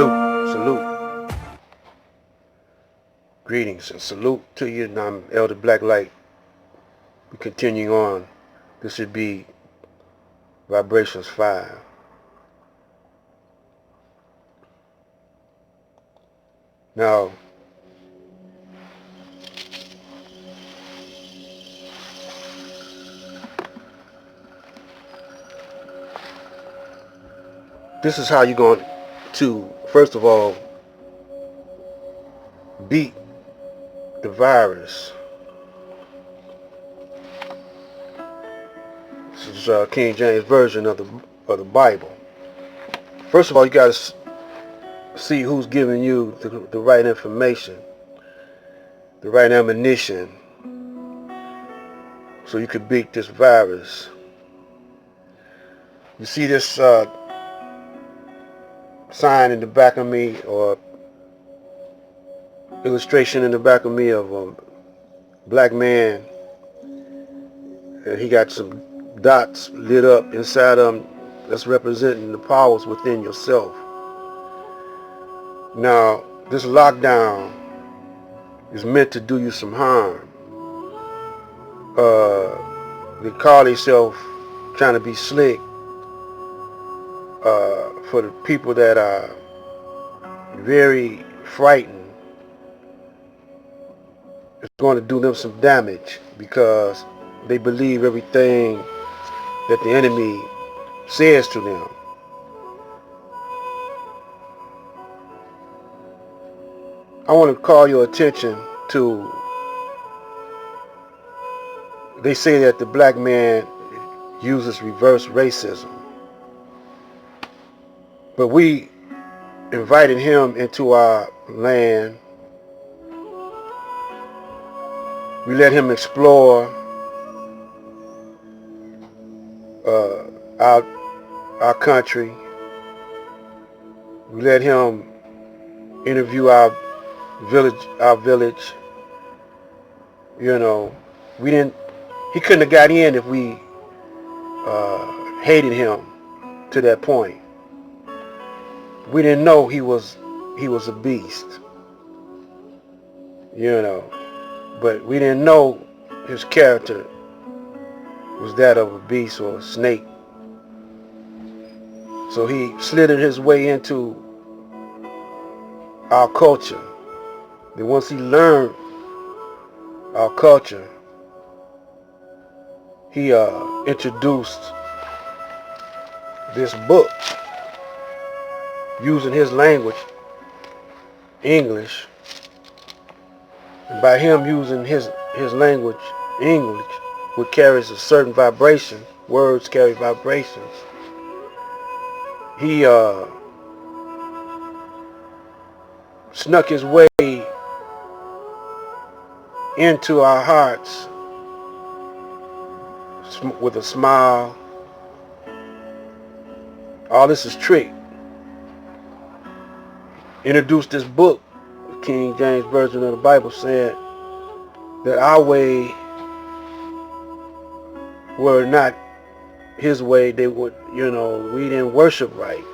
Salute. Greetings and salute to you. And I'm Elder Blacklight. We continue on. This should be Vibrations 5. Now, this is how you're going to, first of all, beat the virus. This is King James Version of the Bible. First of all, you got to see who's giving you the right information, the right ammunition, so you can beat this virus. You see this sign in the back of me, or illustration in the back of me of a black man, and he got some dots lit up inside of him that's representing the powers within yourself. Now, this lockdown is meant to do you some harm. They call themselves trying to be slick for the people that are very frightened. It's going to do them some damage because they believe everything that the enemy says to them. I want to call your attention to, they say that the black man uses reverse racism. But we invited him into our land. We let him explore our country. We let him interview our village. You know, he couldn't have got in if we hated him to that point. We didn't know he was a beast, you know, but we didn't know his character was that of a beast or a snake. So he slithered his way into our culture. Then once he learned our culture, he introduced this book using his language, English. And by him using his language, English, which carries a certain vibration, words carry vibrations, he snuck his way into our hearts with a smile. All this is trick. Introduced this book, King James Version of the Bible, said that our way were not his way. They would, we didn't worship right.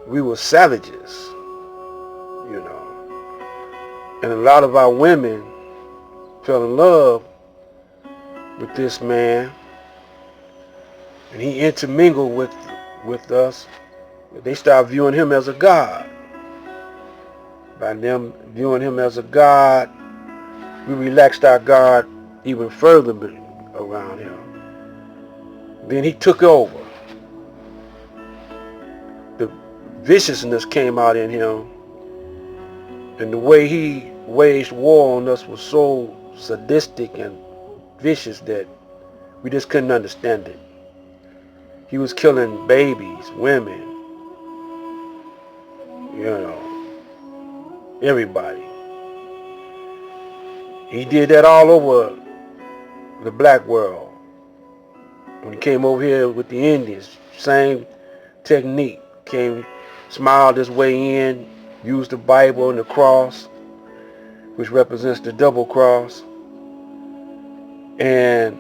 We were savages, And a lot of our women fell in love with this man, and he intermingled with us. They started viewing him as a god. By them viewing him as a god, we relaxed our guard even further around him. Then he took over. The viciousness came out in him, and the way he waged war on us was so sadistic and vicious that we just couldn't understand it. He was killing babies, women, everybody. He did that all over the black world. When he came over here with the Indians, same technique. Smiled his way in, used the Bible and the cross, which represents the double cross. And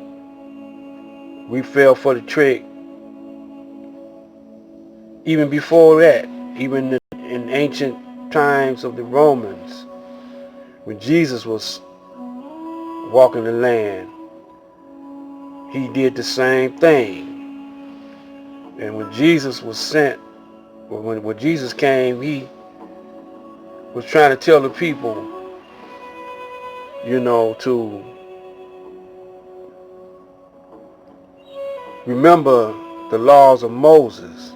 we fell for the trick. Even before that, even in ancient times of the Romans, when Jesus was walking the land, he did the same thing. And when Jesus was sent, when Jesus came, he was trying to tell the people, to remember the laws of Moses.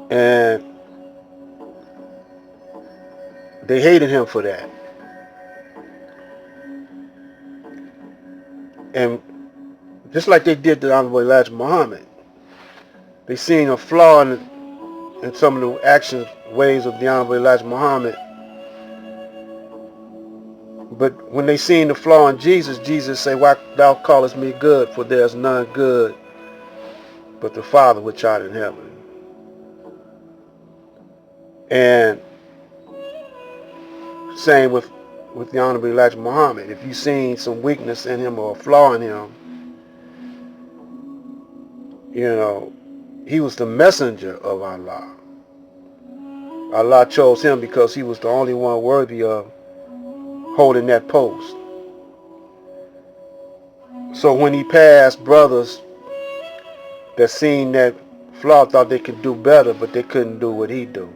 And they hated him for that. And just like they did to Honorable Elijah Muhammad, they seen a flaw in some of the action ways of the Honorable Elijah Muhammad. But when they seen the flaw in Jesus, Jesus said, "Why thou callest me good? For there is none good but the Father which art in heaven." And same with the Honorable Elijah Muhammad. If you seen some weakness in him or a flaw in him, he was the messenger of Allah. Allah chose him because he was the only one worthy of holding that post. So when he passed, brothers that seen that flaw thought they could do better, but they couldn't do what he do,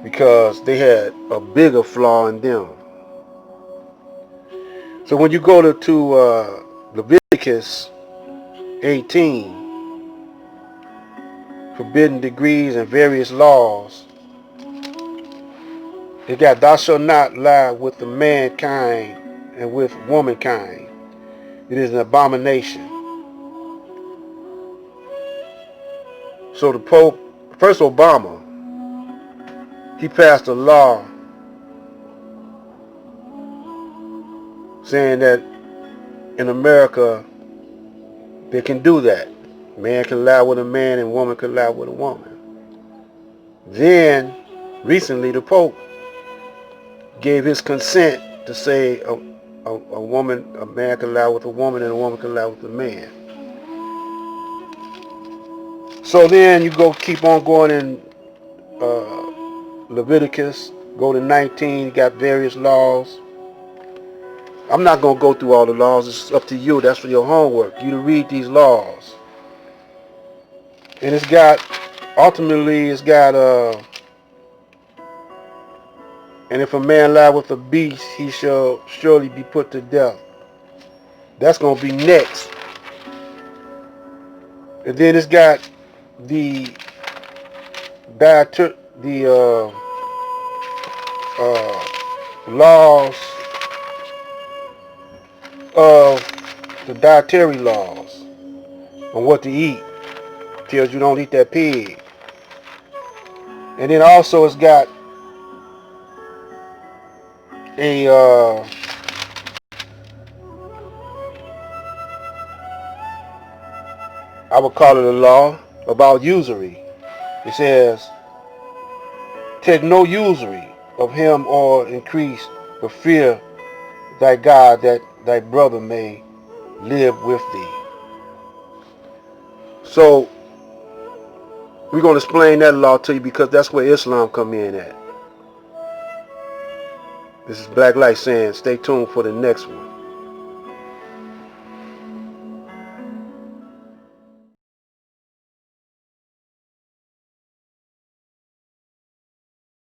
because they had a bigger flaw in them. So when you go to Leviticus 18, forbidden degrees and various laws, it got, "Thou shalt not lie with the mankind and with womankind. It is an abomination." So the Pope, first Obama, he passed a law saying that in America they can do that. Man can lie with a man and woman can lie with a woman. Then recently the Pope gave his consent to say a man can lie with a woman and a woman can lie with a man. So then you keep on going in Leviticus, go to 19, you got various laws. I'm not going to go through all the laws. It's up to you. That's for your homework. You to read these laws. And ultimately it's got, and if a man lie with a beast, he shall surely be put to death. That's going to be next. And then it's got the laws of the dietary laws on what to eat. Tells you don't eat that pig. And then also it's got a I would call it a law about usury. It says, "Take no usury of him or increase, but fear thy God, that thy brother may live with thee." So we're going to explain that law to you, because that's where Islam come in at. This is Black Light saying stay tuned for the next one.